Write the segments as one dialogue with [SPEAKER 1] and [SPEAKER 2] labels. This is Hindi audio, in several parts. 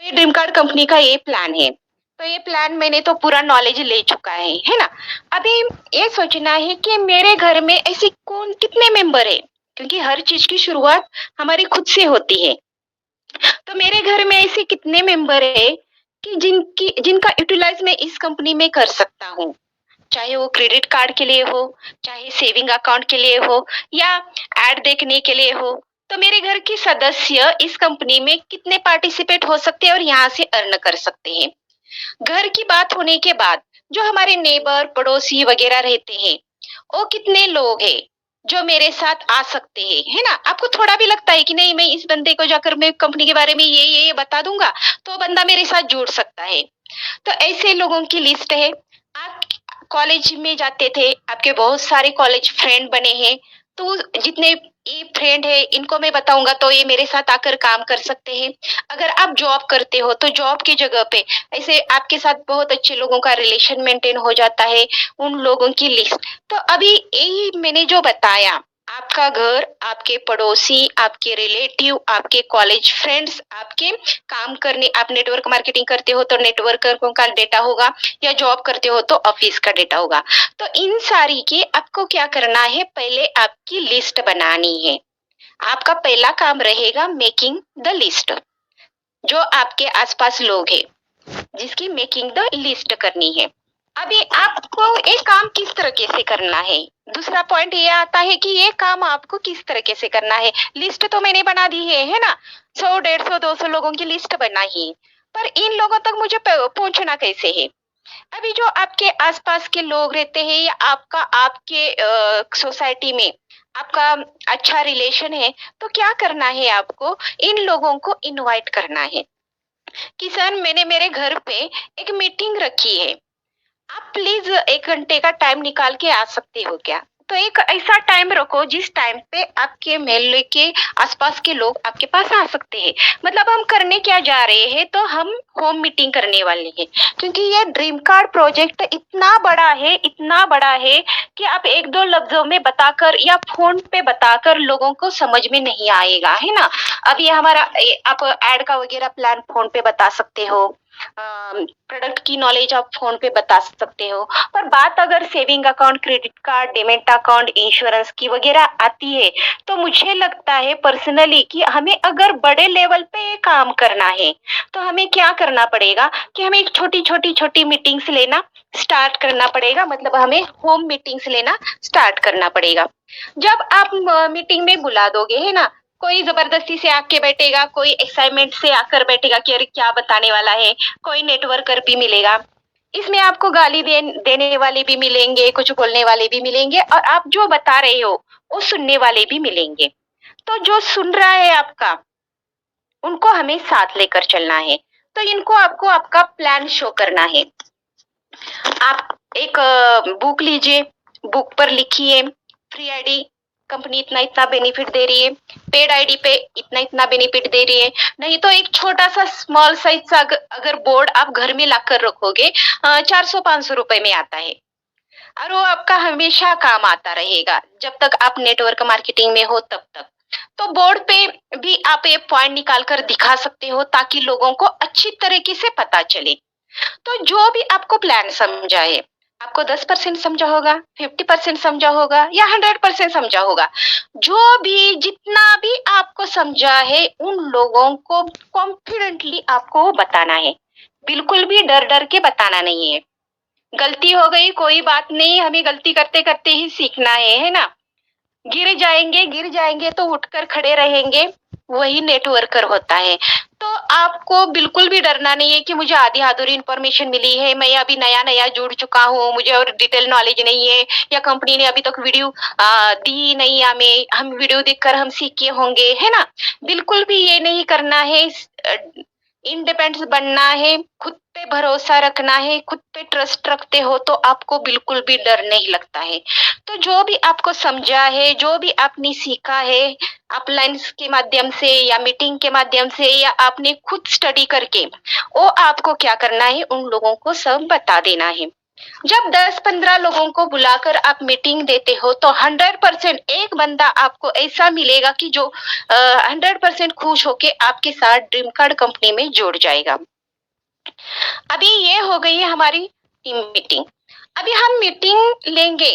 [SPEAKER 1] ये ड्रीम कार्ड कंपनी का ये प्लान है। तो ये प्लान मैंने तो पूरा नॉलेज ले चुका है ना? अभी ये सोचना है कि मेरे घर में ऐसे कौन कितने मेंबर है, क्योंकि हर चीज़ की शुरुआत हमारी खुद से होती है। तो मेरे घर में ऐसे कितने मेंबर है कि जिनका यूटिलाइज़ मैं इस कंपनी में कर सकता हूँ। चाहे वो क्रेडिट कार्ड के लिए हो, चाहे सेविंग अकाउंट के लिए हो या एड देखने के लिए हो। तो मेरे घर के सदस्य इस कंपनी में कितने पार्टिसिपेट हो सकते हैं और यहाँ से अर्न कर सकते हैं। घर की बात होने के बाद जो हमारे नेबर, पड़ोसी वगैरह रहते हैं, वो कितने लोग हैं जो मेरे साथ आ सकते हैं, है ना? आपको थोड़ा भी लगता है कि नहीं मैं इस बंदे को जाकर मैं कंपनी के बारे में ये बता दूंगा, तो वो बंदा मेरे साथ जुड़ सकता है। तो ऐसे लोगों की लिस्ट है। आप कॉलेज में जाते थे, आपके बहुत सारे कॉलेज फ्रेंड बने हैं, तो जितने ये फ्रेंड है इनको मैं बताऊंगा तो ये मेरे साथ आकर काम कर सकते हैं। अगर आप जॉब करते हो तो जॉब की जगह पे ऐसे आपके साथ बहुत अच्छे लोगों का रिलेशन मेंटेन हो जाता है, उन लोगों की लिस्ट। तो अभी यही मैंने जो बताया, आपका घर, आपके पड़ोसी, आपके रिलेटिव, आपके कॉलेज फ्रेंड्स, आपके काम करने, आप नेटवर्क मार्केटिंग करते हो तो नेटवर्करों का डेटा होगा, या जॉब करते हो तो ऑफिस का डेटा होगा। तो इन सारी की आपको क्या करना है, पहले आपकी लिस्ट बनानी है। आपका पहला काम रहेगा मेकिंग द लिस्ट। जो आपके आसपास लोग हैं जिसकी मेकिंग द लिस्ट करनी है। अभी आपको एक काम किस तरीके से करना है, दूसरा पॉइंट ये आता है कि ये काम आपको किस तरीके से करना है। लिस्ट तो मैंने बना दी है ना? 100, 150, 200 लोगों की लिस्ट बनाई है, पर इन लोगों तक मुझे पहुंचना कैसे है? अभी जो आपके आसपास के लोग रहते हैं या आपका आपके सोसाइटी में आपका अच्छा रिलेशन है, तो क्या करना है, आपको इन लोगों को इनवाइट करना है कि सर मैंने मेरे घर पे एक मीटिंग रखी है, आप प्लीज 1 घंटे का टाइम निकाल के आ सकते हो क्या? तो एक ऐसा टाइम रखो जिस टाइम पे आपके मोहल्ले के आसपास के लोग आपके पास आ सकते हैं। मतलब हम करने क्या जा रहे हैं, तो हम होम मीटिंग करने वाले हैं, क्योंकि ये ड्रीम कार्ड प्रोजेक्ट इतना बड़ा है, इतना बड़ा है कि आप एक दो लफ्जों में बताकर या फोन पे बताकर लोगों को समझ में नहीं आएगा, है ना? अब ये हमारा आप एड का वगैरह प्लान फोन पे बता सकते हो, प्रोडक्ट की नॉलेज आप फोन पे बता सकते हो, पर बात अगर saving account, credit card, demat account, insurance की वगैरह आती है, तो मुझे लगता है पर्सनली कि हमें अगर बड़े लेवल पे काम करना है, तो हमें क्या करना पड़ेगा कि हमें एक छोटी छोटी छोटी मीटिंग्स लेना स्टार्ट करना पड़ेगा। मतलब हमें होम मीटिंग्स लेना स्टार्ट करना पड़ेगा। जब आप मीटिंग में बुला दोगे, है ना, कोई जबरदस्ती से आके बैठेगा, कोई एक्साइटमेंट से आकर बैठेगा कि अरे क्या बताने वाला है, कोई नेटवर्कर भी मिलेगा। इसमें आपको देने वाले भी मिलेंगे, कुछ बोलने वाले भी मिलेंगे, और आप जो बता रहे हो वो सुनने वाले भी मिलेंगे। तो जो सुन रहा है आपका, उनको हमें साथ लेकर चलना है। तो इनको आपको आपका प्लान शो करना है। आप एक बुक लीजिए, बुक पर लिखिए फ्री आईडी कंपनी इतना इतना बेनिफिट दे रही है, पेड आईडी पे इतना इतना बेनिफिट दे रही है। नहीं तो एक छोटा सा स्मॉल साइज सा अगर बोर्ड आप घर में लाकर रखोगे, 400-500 रुपए में आता है, और वो आपका हमेशा काम आता रहेगा जब तक आप नेटवर्क मार्केटिंग में हो तब तक। तो बोर्ड पे भी आप ये पॉइंट निकाल कर दिखा सकते हो ताकि लोगों को अच्छी तरीके से पता चले। तो जो भी आपको प्लान समझा है, आपको 10% समझा होगा, 50% समझा होगा या 100% समझा होगा, जो भी जितना भी आपको समझा है उन लोगों को कॉन्फिडेंटली आपको बताना है। बिल्कुल भी डर डर के बताना नहीं है। गलती हो गई कोई बात नहीं, हमें गलती करते करते ही सीखना है ना? गिर जाएंगे तो उठकर खड़े रहेंगे, वही नेटवर्कर होता है। तो आपको बिल्कुल भी डरना नहीं है कि मुझे आधी अधूरी इन्फॉर्मेशन मिली है, मैं अभी नया नया जुड़ चुका हूँ, मुझे और डिटेल नॉलेज नहीं है, या कंपनी ने अभी तक वीडियो दी नहीं हमें, हम वीडियो देखकर हम सीखे होंगे, है ना? बिल्कुल भी ये नहीं करना है। इंडिपेंडेंस बनना है, खुद पे भरोसा रखना है। खुद पे ट्रस्ट रखते हो तो आपको बिल्कुल भी डर नहीं लगता है। तो जो भी आपको समझा है, जो भी आपने सीखा है अपलाइन के माध्यम से या मीटिंग के माध्यम से या आपने खुद स्टडी करके, वो आपको क्या करना है, उन लोगों को सब बता देना है। जब 10-15 लोगों को बुलाकर आप मीटिंग देते हो तो 100% एक बंदा आपको ऐसा मिलेगा कि जो 100% खुश होके आपके साथ ड्रीम कार्ड कंपनी में जुड़ जाएगा। अभी ये हो गई है हमारी टीम मीटिंग। अभी हम मीटिंग लेंगे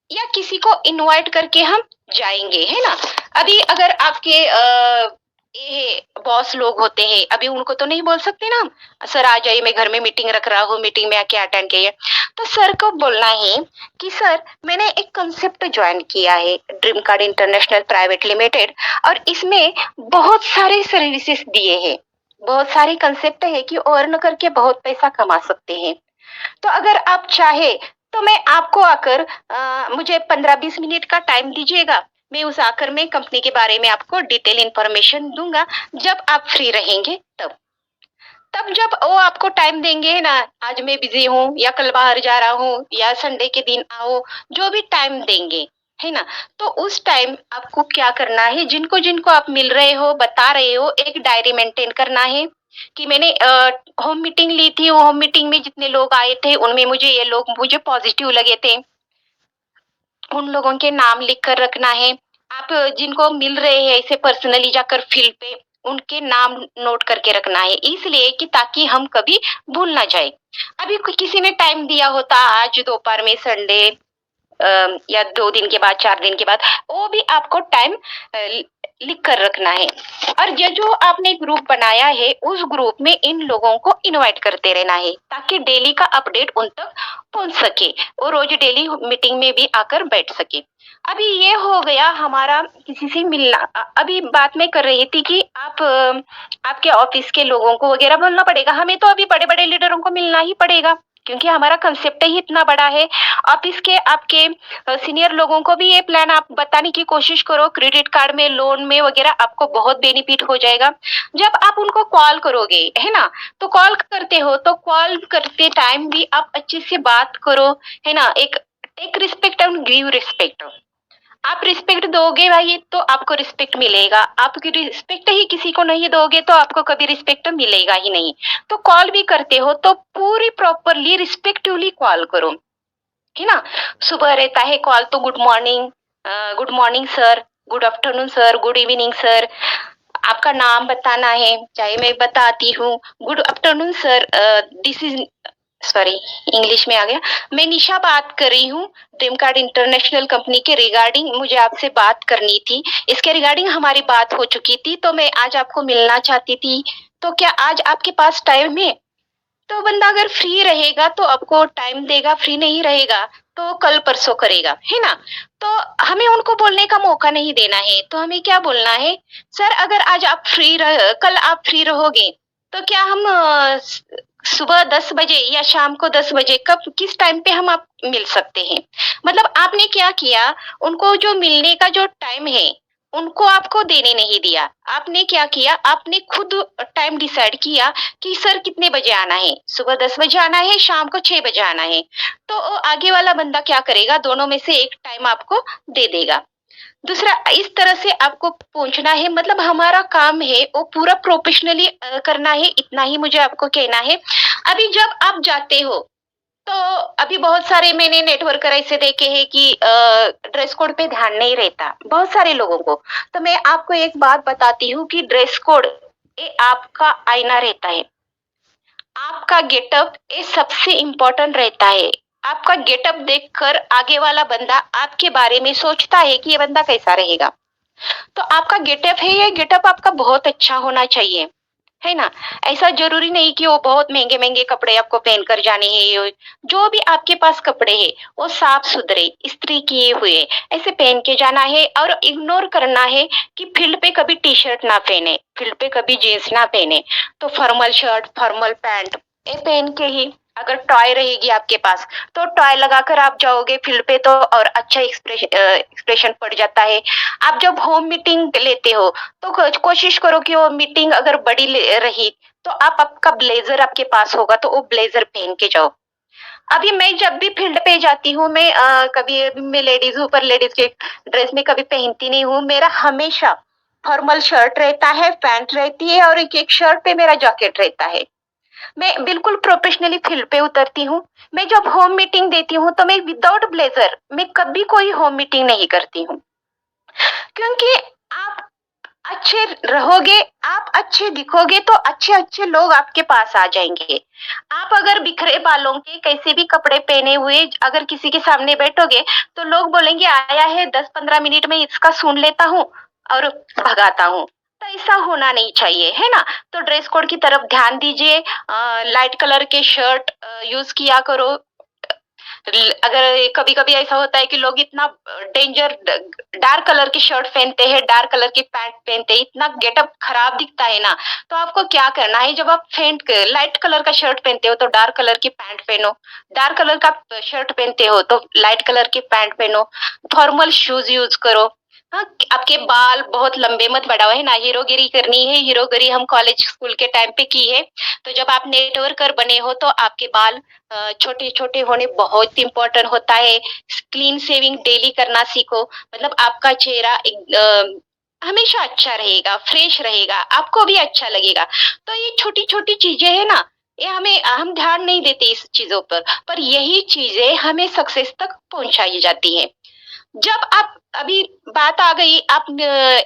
[SPEAKER 1] या किसी को इनवाइट करके हम जाएंगे, है ना? अभी अगर आपके ये बॉस लोग होते हैं, अभी उनको तो नहीं बोल सकते ना हम, सर आ जाइए मैं घर में मीटिंग रख रहा हूँ, मीटिंग में आके अटेंड कीजिए। तो सर को बोलना है कि सर मैंने एक कंसेप्ट ज्वाइन किया है dream card international private limited, और इसमें बहुत सारे सर्विसेज दिए हैं, बहुत सारे कंसेप्ट है कि अर्न करके बहुत पैसा कमा सकते हैं। तो अगर आप चाहे तो मैं आपको आकर मुझे 15-20 मिनट का टाइम दीजिएगा, मैं उस आकर में कंपनी के बारे में आपको डिटेल इंफॉर्मेशन दूंगा, जब आप फ्री रहेंगे तब। तब जब वो आपको टाइम देंगे ना, आज मैं बिजी हूँ या कल बाहर जा रहा हूँ या संडे के दिन आओ, जो भी टाइम देंगे, है ना? तो उस टाइम आपको क्या करना है, जिनको जिनको आप मिल रहे हो, बता रहे हो, एक डायरी मेंटेन करना है कि मैंने होम मीटिंग ली थी, होम मीटिंग में जितने लोग आए थे उनमें मुझे ये लोग मुझे पॉजिटिव लगे थे, उन लोगों के नाम लिख कर रखना है। आप जिनको मिल रहे हैं ऐसे पर्सनली जाकर फील्ड पे, उनके नाम नोट करके रखना है, इसलिए कि ताकि हम कभी भूल ना जाए। अभी किसी ने टाइम दिया होता आज दोपहर में संडे, या 2 दिन के बाद 4 दिन के बाद, वो भी आपको टाइम लिख कर रखना है। और ये जो आपने ग्रुप बनाया है उस ग्रुप में इन लोगों को इनवाइट करते रहना है ताकि डेली का अपडेट उन तक पहुंच सके, वो रोज डेली मीटिंग में भी आकर बैठ सके। अभी ये हो गया हमारा किसी से मिलना। अभी बात मैं कर रही थी कि आप आपके ऑफिस के लोगों को वगैरह बोलना पड़ेगा, हमें तो अभी बड़े बड़े लीडरों को मिलना ही पड़ेगा क्योंकि हमारा कंसेप्ट ही इतना बड़ा है। ऑफिस के आपके सीनियर लोगों को भी ये प्लान आप बताने की कोशिश करो, क्रेडिट कार्ड में, लोन में वगैरह आपको बहुत बेनिफिट हो जाएगा। जब आप उनको कॉल करोगे, है ना, तो कॉल करते हो तो कॉल करते टाइम भी आप अच्छे से बात करो, है ना? एक take respect and give respect. आप रिस्पेक्ट दोगे भाई तो आपको रिस्पेक्ट मिलेगा, आप रिस्पेक्ट ही किसी को नहीं दोगे तो आपको कभी रिस्पेक्ट मिलेगा ही नहीं। तो कॉल भी करते हो तो पूरी प्रॉपरली रिस्पेक्टिवली कॉल करो, है ना? सुबह रहता है कॉल तो good morning sir, good afternoon sir, good evening sir, आपका नाम बताना है, चाहे मैं बताती हूँ good afternoon sir, this is sorry English में आ गया, मैं निशा बात कर रही हूँ ड्रीम कार्ड इंटरनेशनल कंपनी के रिगार्डिंग, मुझे आपसे बात करनी थी, इसके रिगार्डिंग हमारी बात हो चुकी थी तो मैं आज आपको मिलना चाहती थी, तो क्या आज आपके पास टाइम है? तो बंदा अगर फ्री रहेगा तो आपको टाइम देगा, फ्री नहीं रहेगा तो कल परसों करेगा, है ना? तो हमें उनको बोलने का मौका नहीं देना है, तो हमें क्या बोलना है, सर अगर आज आप कल आप फ्री रहोगे तो क्या हम सुबह 10 बजे या शाम को 10 बजे, कब किस टाइम पे हम आप मिल सकते हैं? मतलब आपने क्या किया, उनको जो मिलने का जो टाइम है उनको आपको देने नहीं दिया, आपने क्या किया, आपने खुद टाइम डिसाइड किया कि सर कितने बजे आना है, सुबह 10 बजे आना है, शाम को 6 बजे आना है। तो आगे वाला बंदा क्या करेगा, दोनों में से एक टाइम आपको दे देगा। दूसरा, इस तरह से आपको पूछना है, मतलब हमारा काम है वो पूरा प्रोफेशनली करना है, इतना ही मुझे आपको कहना है। अभी जब आप जाते हो तो अभी बहुत सारे मैंने नेटवर्कर ऐसे देखे हैं कि ड्रेस कोड पे ध्यान नहीं रहता बहुत सारे लोगों को। तो मैं आपको एक बात बताती हूँ कि ड्रेस कोड ये आपका आईना रहता है, आपका गेटअप ये सबसे इम्पोर्टेंट रहता है। आपका गेटअप देखकर आगे वाला बंदा आपके बारे में सोचता है कि ये बंदा कैसा रहेगा। तो आपका गेटअप है, ये गेटअप आपका बहुत अच्छा होना चाहिए, है ना? ऐसा जरूरी नहीं कि वो बहुत महंगे महंगे कपड़े आपको पहन कर जाने हैं, जो भी आपके पास कपड़े हैं वो साफ सुथरे इस्त्री किए हुए ऐसे पहन के जाना है, और इग्नोर करना है कि फील्ड पे कभी टी शर्ट ना पहने, फील्ड पे कभी जींस ना पहने, तो फॉर्मल शर्ट फॉर्मल पैंट ये पहन के ही, अगर टॉय रहेगी आपके पास तो टॉय लगाकर आप जाओगे फील्ड पे तो और अच्छा एक्सप्रेशन पड़ जाता है। आप जब होम मीटिंग लेते हो तो कोशिश करो कि वो मीटिंग अगर बड़ी रही तो आप आपका ब्लेजर आपके पास होगा तो वो ब्लेजर पहन के जाओ। अभी मैं जब भी फील्ड पे जाती हूँ, मैं कभी मैं लेडीज हूँ पर लेडीज के ड्रेस में कभी पहनती नहीं हूँ, मेरा हमेशा फॉर्मल शर्ट रहता है, पैंट रहती है और एक एक शर्ट पे मेरा जैकेट रहता है। मैं बिल्कुल प्रोफेशनली फील्ड पे उतरती हूँ। मैं जब होम मीटिंग देती हूँ तो मैं विदाउट ब्लेजर मैं कभी कोई होम मीटिंग नहीं करती हूँ। क्योंकि आप अच्छे रहोगे, आप अच्छे दिखोगे तो अच्छे-अच्छे लोग आपके पास आ जाएँगे। आप अगर बिखरे बालों के कैसे भी कपड़े पहने हुए अगर किसी के सामने बैठोगे, तो लोग बोलेंगे आया है 10-15 मिनट में इसका सुन लेता हूँ और भगाता हूँ। तो ऐसा होना नहीं चाहिए, है ना? तो ड्रेस कोड की तरफ ध्यान दीजिए। लाइट कलर के शर्ट यूज़ किया करो। अगर कभी-कभी ऐसा होता है कि लोग इतना डेंजर डार्क कलर की शर्ट पहनते हैं, डार्क कलर की पैंट पहनते हैं, इतना गेटअप खराब दिखता है ना, तो आपको क्या करना है जब आप लाइट कलर का शर्ट पहनते हो तो डार्क कलर की पैंट पहनो, डार्क कलर का शर्ट पहनते हो तो लाइट कलर की पैंट पहनो, फॉर्मल शूज़ यूज़ करो। हाँ, आपके बाल बहुत लंबे मत बढ़ाओ, है ना? हीरोगिरी करनी है, हीरोगिरी हम कॉलेज स्कूल के टाइम पे की है। तो जब आप नेटवर्कर बने हो तो आपके बाल छोटे-छोटे होने बहुत इम्पोर्टेंट होता है। क्लीन शेविंग डेली करना सीखो, मतलब आपका चेहरा हमेशा अच्छा रहेगा, फ्रेश रहेगा, आपको भी अच्छा लगेगा। तो ये छोटी-छोटी चीज़ें हैं ना, ये हम ध्यान नहीं देते इस चीज़ों पर यही चीज़ें हमें सक्सेस तक पहुँचाई जाती हैं। जब आप अभी बात आ गई आप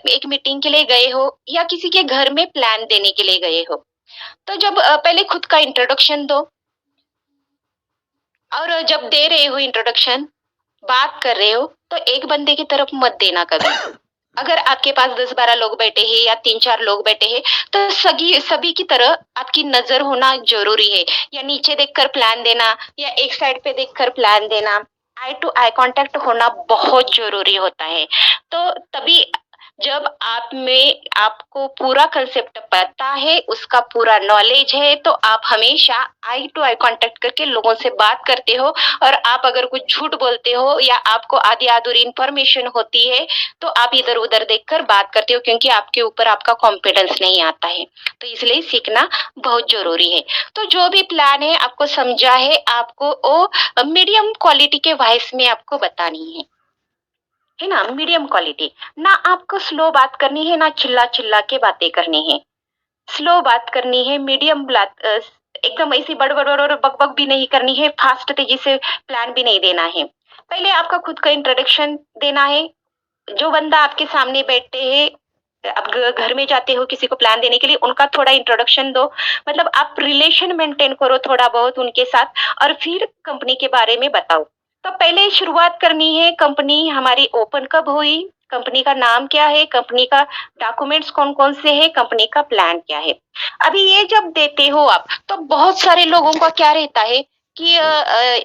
[SPEAKER 1] एक मीटिंग के लिए गए हो या किसी के घर में प्लान देने के लिए गए हो, तो जब पहले खुद का इंट्रोडक्शन दो और जब दे रहे हो इंट्रोडक्शन, बात कर रहे हो, तो एक बंदे की तरफ मत देना कभी। अगर आपके पास 10-12 लोग बैठे हैं या 3-4 लोग बैठे हैं, तो सगी सभी की तरह आपकी नज़र होना ज़रूरी है। या नीचे देखकर प्लान देना या एक साइड पे देखकर प्लान देना, आई टू आई कॉन्टैक्ट होना बहुत ज़रूरी होता है। तो तभी जब आप में आपको पूरा कांसेप्ट पता है, उसका पूरा नॉलेज है, तो आप हमेशा आई टू आई कॉन्टैक्ट करके लोगों से बात करते हो और आप अगर कुछ झूठ बोलते हो या आपको आधी-अधूरी इन्फॉर्मेशन होती है, तो आप इधर-उधर देखकर बात करते हो क्योंकि आपके ऊपर आपका कॉन्फिडेंस नहीं आता है। तो इसलिए सीखना बहुत ज़रूरी है। तो जो भी प्लान है आपको समझा है, आपको वो मीडियम क्वालिटी के वॉइस में आपको बतानी है ना? Medium quality. ना आपको स्लो बात करनी है, ना चिल्ला-चिल्ला के बातें करनी है। स्लो बात करनी है, मीडियम एकदम ऐसी बड़-बड़ और बक-बक भी नहीं करनी है, फास्ट तेज़ी से प्लान भी नहीं देना है। पहले आपका खुद का इंट्रोडक्शन देना है। जो बंदा आपके सामने बैठते हैं, आप घर में जाते हो किसी को प्लान देने के लिए, उनका थोड़ा इंट्रोडक्शन दो। मतलब आप रिलेशन मेंटेन करो थोड़ा बहुत उनके साथ और फिर कंपनी के बारे में बताओ। तो पहले शुरुआत करनी है, कंपनी हमारी ओपन कब हुई, कंपनी का नाम क्या है, कंपनी का डॉक्यूमेंट्स कौन-कौन से हैं, कंपनी का प्लान क्या है। अभी ये जब देते हो आप, तो बहुत सारे लोगों का क्या रहता है कि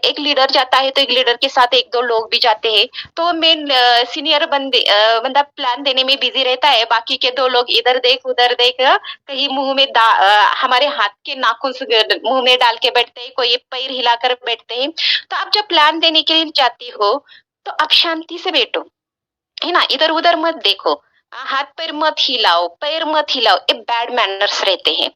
[SPEAKER 1] एक लीडर जाता है तो एक लीडर के साथ 1-2 लोग भी जाते हैं। तो मेन सीनियर बंदा प्लान देने में बिज़ी रहता है, बाकी के 2 लोग इधर देख, उधर देख कहीं मुँह में हमारे हाथ के नाखून से मुँह में डाल के बैठते हैं, कोई पैर हिलाकर बैठते हैं। तो आप जब प्लान देने के लिए जाते हो, तो आप शांति से बैठो, है ना? इधर-उधर मत देखो। हाथ-पैर मत हिलाओ, पैर मत हिलाओ, ये बैड मैनर्स रहते हैं।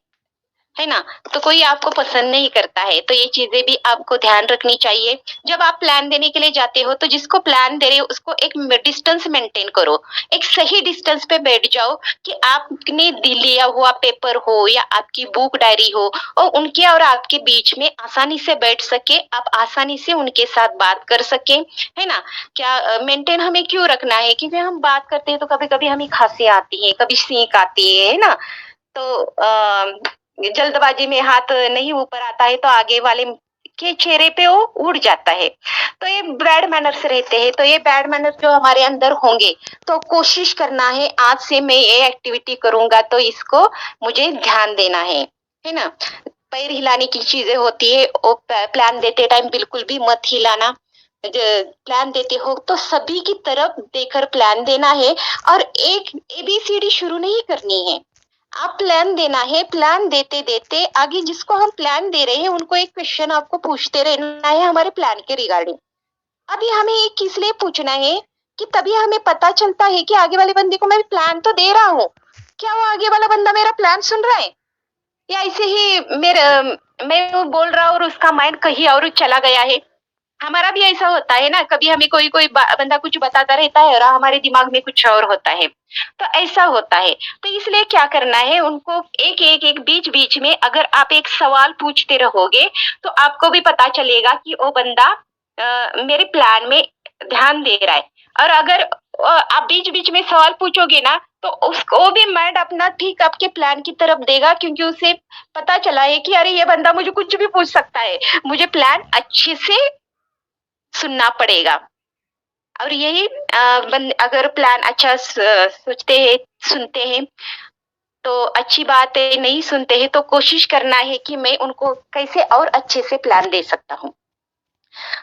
[SPEAKER 1] है ना? तो कोई आपको पसंद नहीं करता है, तो ये चीज़ें भी आपको ध्यान रखनी चाहिए। जब आप प्लान देने के लिए जाते हो, तो जिसको प्लान दे रहे हो उसको एक डिस्टेंस मेंटेन करो। एक सही डिस्टेंस पे बैठ जाओ कि आपने लिया हुआ पेपर हो या आपकी बुक डायरी हो और उनके और आपके बीच में आसानी से बैठ सके, आप आसानी से उनके साथ बात कर सकें, है ना? क्या मेंटेन हमें क्यों रखना है? क्योंकि हम बात करते हैं तो कभी-कभी हमें खाँसी आती है, कभी छींक आती है ना? तो जल्दबाजी में हाथ नहीं ऊपर आता है तो आगे वाले के चेहरे पे वो उड़ जाता है। तो ये बैड मैनर्स रहते हैं, तो ये बैड मैनर्स जो हमारे अंदर होंगे, तो कोशिश करना है आज से मैं ये एक्टिविटी करूँगा तो इसको मुझे ध्यान देना है ना? पैर हिलाने की चीज़ें होती है, वो प्लान देते टाइम बिल्कुल भी मत हिलाना। ज प्लान देते हो तो सभी की तरफ देखकर प्लान देना है और एक एबीसीडी शुरू नहीं करनी है। आप प्लान देना है, प्लान देते-देते आगे जिसको हम प्लान दे रहे हैं उनको एक क्वेश्चन आपको पूछते रहना है हमारे प्लान के रिगार्डिंग। अभी हमें ये किस लिए पूछना है कि तभी हमें पता चलता है कि आगे वाले बंदे को मैं प्लान तो दे रहा हूँ, क्या वो आगे वाला बंदा मेरा प्लान सुन रहा है? या ऐसे ही मैं वो बोल रहा हूँ और उसका माइंड कहीं और चला गया है? हमारा भी ऐसा होता है ना, कभी हमें कोई कोई बंदा कुछ बताता रहता है और हमारे दिमाग में कुछ और होता है, तो ऐसा होता है। तो इसलिए क्या करना है, उनको एक एक एक बीच बीच में अगर आप एक सवाल पूछते रहोगे तो आपको भी पता चलेगा कि वो बंदा मेरे प्लान में ध्यान दे रहा है। और अगर आप बीच बीच में सवाल पूछोगे ना, तो उसको वो भी माइंड अपना ठीक आपके प्लान की तरफ देगा, क्योंकि उसे पता चला है कि अरे ये बंदा मुझे कुछ भी पूछ सकता है, मुझे प्लान अच्छे से सुनना पड़ेगा। और यही अगर प्लान अच्छा सोचते हैं, सुनते हैं तो अच्छी बात है, नहीं सुनते हैं तो कोशिश करना है कि मैं उनको कैसे और अच्छे से प्लान दे सकता हूँ।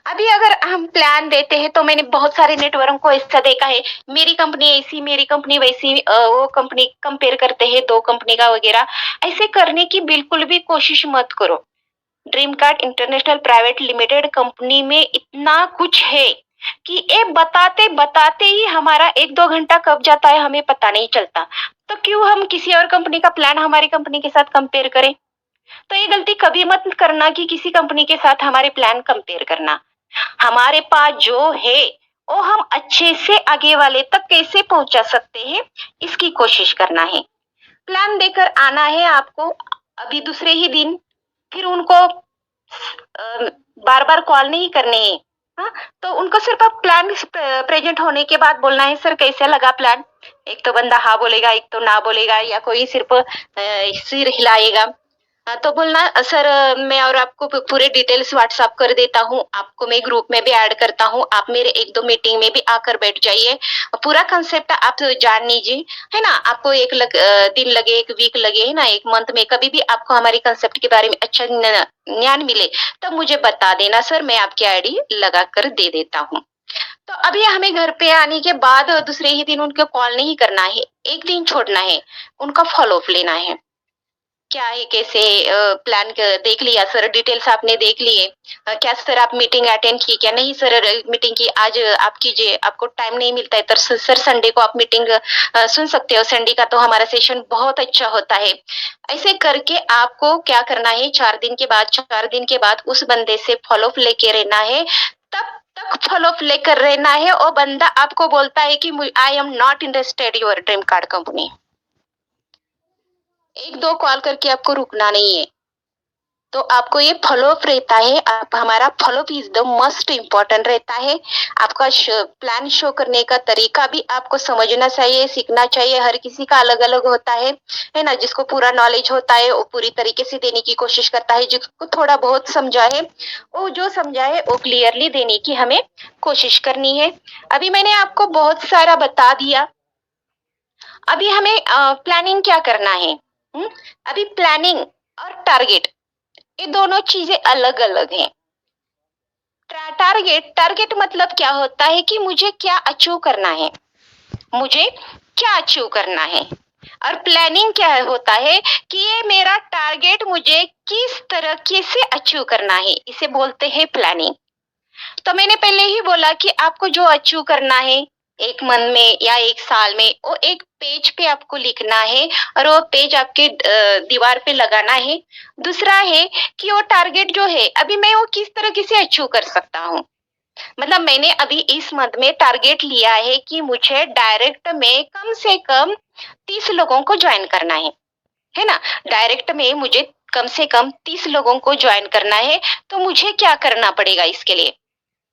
[SPEAKER 1] अभी अगर हम प्लान देते हैं तो मैंने बहुत सारे नेटवर्क को ऐसा देखा है, मेरी कंपनी ऐसी, मेरी कंपनी वैसी, वो कंपनी कंपेयर करते हैं दो कंपनी का वगैरह। ऐसे करने की बिल्कुल भी कोशिश मत करो। Dream card international private limited company में इतना कुछ है कि ये बताते बताते ही हमारा एक दो घंटा कब जाता है हमें पता नहीं चलता। तो क्यों हम किसी और कंपनी का प्लान हमारी कंपनी के साथ कंपेयर करें? तो ये गलती कभी मत करना कि किसी कंपनी के साथ हमारे प्लान कंपेयर करना। हमारे पास जो है वो हम अच्छे से आगे वाले तक कैसे पहुंचा सकते हैं, इसकी कोशिश करना है। प्लान देकर आना है आपको, अभी दूसरे ही दिन फिर उनको बार बार कॉल नहीं करने हैं। हाँ, तो उनको सिर्फ आप प्लान प्रेजेंट होने के बाद बोलना है, सर कैसा लगा प्लान। एक तो बंदा हाँ बोलेगा, एक तो ना बोलेगा, या कोई सिर्फ सिर हिलाएगा। तो बोलना सर, मैं और आपको पूरे डिटेल्स व्हाट्सएप कर देता हूँ, आपको मैं ग्रुप में भी ऐड करता हूँ, आप मेरे एक दो मीटिंग में भी आकर बैठ जाइए, पूरा कंसेप्ट आप जान लीजिए, है ना। आपको दिन लगे, एक वीक लगे, है ना, एक मंथ में, कभी भी आपको हमारी कंसेप्ट के बारे में अच्छा ज्ञान मिले तब मुझे बता देना सर, मैं आपकी आईडी लगा कर दे देता हूँ। तो अभी हमें घर पे आने के बाद दूसरे ही दिन उनको कॉल नहीं करना है, एक दिन छोड़ना है, उनका फॉलोअप लेना है। क्या है, कैसे प्लान देख लिया सर, डिटेल्स आपने देख लिए, क्या सर आप मीटिंग अटेंड की, क्या नहीं सर मीटिंग की, आज आप कीजिए, आपको टाइम नहीं मिलता है तो सर संडे को आप मीटिंग सुन सकते हो, संडे का तो हमारा सेशन बहुत अच्छा होता है। ऐसे करके आपको क्या करना है, 4 दिन के बाद उस बंदे से फॉलोअप लेके रहना है, तब तक फॉलोअप लेकर रहना है। और बंदा आपको बोलता है कि I am not interested your dream card company, एक दो कॉल करके आपको रुकना नहीं है। तो आपको ये फॉलोअप रहता है, आप हमारा follow up is the must important रहता है। आपका प्लान शो करने का तरीका भी आपको समझना चाहिए, सीखना चाहिए, हर किसी का अलग अलग होता है ना। जिसको पूरा नॉलेज होता है वो पूरी तरीके से देने की कोशिश करता है, जिसको थोड़ा बहुत समझा है वो जो समझा है वो क्लियरली देने की हमें कोशिश करनी है। अभी मैंने आपको बहुत सारा बता दिया, अभी हमें प्लानिंग क्या करना है। अभी प्लानिंग और टारगेट, ये दोनों चीजें अलग अलग हैं। टारगेट टारगेट मतलब क्या होता है कि मुझे क्या अचीव करना है, मुझे क्या अचीव करना है। और प्लानिंग क्या होता है कि ये मेरा टारगेट मुझे किस तरीके से अचीव करना है, इसे बोलते हैं प्लानिंग। तो मैंने पहले ही बोला कि आपको जो अचीव करना है एक मंथ में या एक साल में, वो एक पेज पे आपको लिखना है और वो पेज आपके दीवार पे लगाना है। दूसरा है कि वो टारगेट जो है अभी मैं वो किस तरह से अचीव कर सकता हूँ। मतलब मैंने अभी इस मंथ में टारगेट लिया है कि मुझे डायरेक्ट में कम से कम 30 लोगों को ज्वाइन करना है ना। डायरेक्ट में मुझे कम से कम 30 लोगों को ज्वाइन करना है। तो मुझे क्या करना पड़ेगा इसके लिए?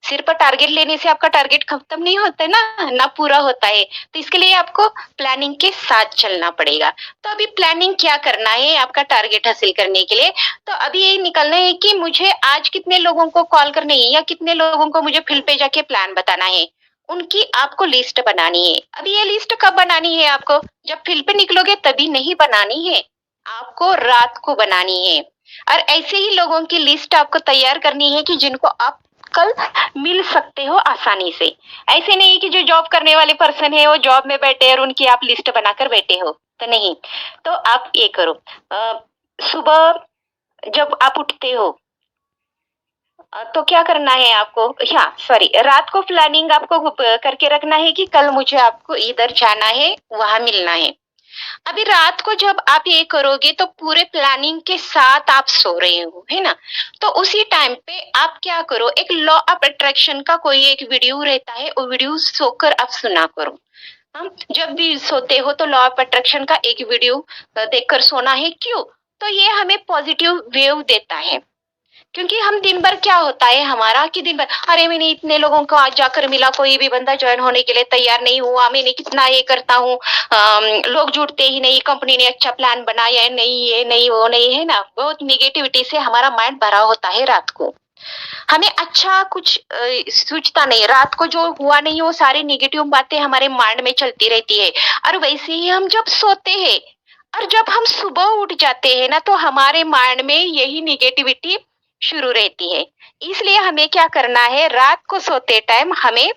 [SPEAKER 1] सिर्फ टारगेट लेने से आपका टारगेट खत्म नहीं होता है ना पूरा होता है। तो इसके लिए आपको प्लानिंग के साथ चलना पड़ेगा। तो अभी प्लानिंग क्या करना है आपका टारगेट हासिल करने के लिए? तो अभी यही निकलना है कि मुझे आज कितने लोगों को कॉल करनी है या कितने लोगों को मुझे फील्ड पे जाके प्लान बताना है, उनकी आपको लिस्ट बनानी है। अभी ये लिस्ट कब बनानी है आपको? जब फील्ड पे निकलोगे तभी नहीं बनानी है, आपको रात को बनानी है। और ऐसे ही लोगों की लिस्ट आपको तैयार करनी है कि जिनको आप कल मिल सकते हो आसानी से। ऐसे नहीं कि जो जॉब करने वाले पर्सन है वो जॉब में बैठे और उनकी आप लिस्ट बनाकर बैठे हो, तो नहीं। तो आप ये करो, सुबह जब आप उठते हो तो क्या करना है आपको, हाँ सॉरी, रात को प्लानिंग आपको करके रखना है कि कल मुझे आपको इधर जाना है, वहां मिलना है। अभी रात को जब आप ये करोगे तो पूरे प्लानिंग के साथ आप सो रहे हो, है ना? तो उसी टाइम पे आप क्या करो, एक लॉ ऑफ अट्रैक्शन का कोई एक वीडियो रहता है, वो वीडियो सोकर आप सुना करो। हम जब भी सोते हो तो लॉ ऑफ अट्रैक्शन का एक वीडियो देखकर सोना है। क्यों? तो ये हमें पॉजिटिव वेव देता है। क्योंकि हम दिन भर क्या होता है हमारा कि दिन भर अरे मैंने इतने लोगों को आज जाकर मिला, कोई भी बंदा ज्वाइन होने के लिए तैयार नहीं हुआ, मैंने कितना ये करता हूँ, लोग जुड़ते ही नहीं, कंपनी ने अच्छा प्लान बनाया है नहीं, ये नहीं वो नहीं, है ना? बहुत निगेटिविटी से हमारा माइंड भरा होता है रात को। हमें अच्छा कुछ सूझता नहीं, रात को जो हुआ नहीं वो सारी निगेटिव बातें हमारे माइंड में चलती रहती है। और वैसे ही हम जब सोते हैं और जब हम सुबह उठ जाते हैं ना, तो हमारे माइंड में यही निगेटिविटी शुरू रहती है। इसलिए हमें क्या करना है, रात को सोते टाइम हमें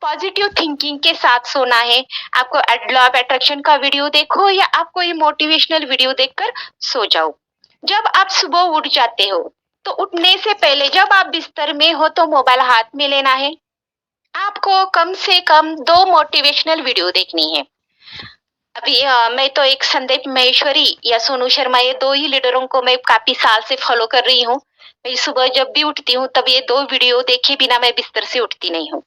[SPEAKER 1] पॉजिटिव थिंकिंग के साथ सोना है। आपको लॉ ऑफ अट्रैक्शन का वीडियो देखो या आप कोई मोटिवेशनल वीडियो देखकर सो जाओ। जब आप सुबह उठ जाते हो तो उठने से पहले जब आप बिस्तर में हो तो मोबाइल हाथ में लेना है। आपको कम से कम 2 मोटिवेशनल वीडियो देखनी है। अभी मैं तो एक संदीप माहेश्वरी या सोनू शर्मा, ये 2 ही लीडरों को मैं काफ़ी साल से फॉलो कर रही हूँ। मैं सुबह जब भी उठती हूँ तब ये 2 वीडियो देखे बिना मैं बिस्तर से उठती नहीं हूँ।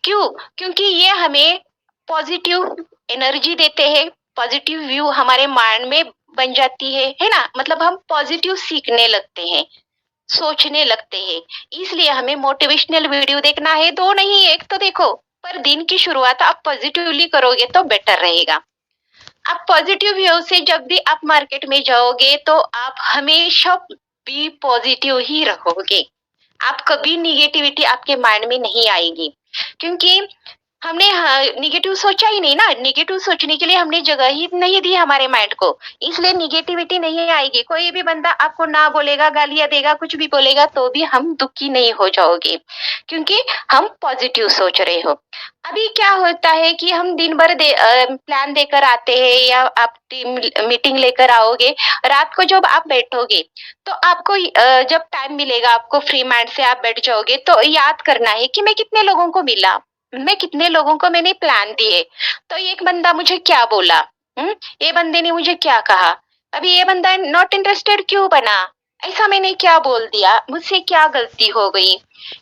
[SPEAKER 1] क्यों? क्योंकि ये हमें पॉजिटिव एनर्जी देते हैं, पॉजिटिव व्यू हमारे माइंड में बन जाती है ना? मतलब हम पॉजिटिव सीखने लगते हैं, सोचने लगते हैं। इसलिए हमें मोटिवेशनल वीडियो देखना है, 2 नहीं 1 तो देखो, पर दिन की शुरुआत आप पॉजिटिवली करोगे तो बेटर रहेगा। आप पॉजिटिव व्यू से जब भी आप मार्केट में जाओगे तो आप हमेशा भी पॉजिटिव ही रहोगे। आप कभी निगेटिविटी आपके माइंड में नहीं आएगी। क्योंकि हमने निगेटिव सोचा ही नहीं ना, निगेटिव सोचने के लिए हमने जगह ही नहीं दी हमारे माइंड को, इसलिए निगेटिविटी नहीं आएगी। कोई भी बंदा आपको ना बोलेगा, गालियां देगा, कुछ भी बोलेगा तो भी हम दुखी नहीं हो जाओगे, क्योंकि हम पॉजिटिव सोच रहे हो। अभी क्या होता है कि हम दिन भर प्लान देकर आते हैं या आप टीम मीटिंग लेकर आओगे, रात को जब आप बैठोगे तो आपको जब टाइम मिलेगा, आपको फ्री माइंड से आप बैठ जाओगे तो याद करना है कि मैं कितने लोगों को मिला, मैं कितने लोगों को मैंने प्लान दिए, तो एक बंदा मुझे क्या बोला, ये बंदे ने मुझे क्या कहा, अभी ये बंदा नॉट इंटरेस्टेड क्यों बना, ऐसा मैंने क्या बोल दिया, मुझसे क्या गलती हो गई,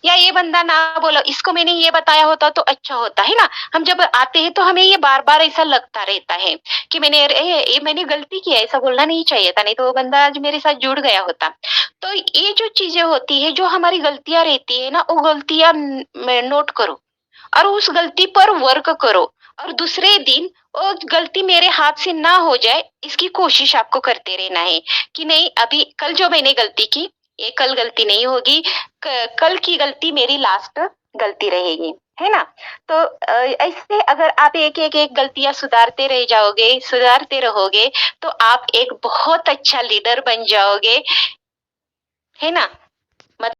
[SPEAKER 1] या ये बंदा ना बोला, इसको मैंने ये बताया होता तो अच्छा होता, है ना? हम जब आते हैं तो हमें ये बार बार ऐसा लगता रहता है कि ये मैंने गलती की है, ऐसा बोलना नहीं चाहिए था, नहीं तो वो बंदा आज मेरे साथ जुड़ गया होता। तो ये जो चीजें होती है, जो हमारी गलतियां रहती है ना, वो गलतियां नोट करो और उस गलती पर वर्क करो, और दूसरे दिन वो गलती मेरे हाथ से ना हो जाए इसकी कोशिश आपको करते रहना है कि नहीं, अभी कल जो मैंने गलती की ये कल गलती नहीं होगी, कल की गलती मेरी लास्ट गलती रहेगी, है ना? तो ऐसे अगर आप एक एक एक गलतियां सुधारते रह जाओगे, सुधारते रहोगे, तो आप एक बहुत अच्छा लीडर बन जाओगे, है ना?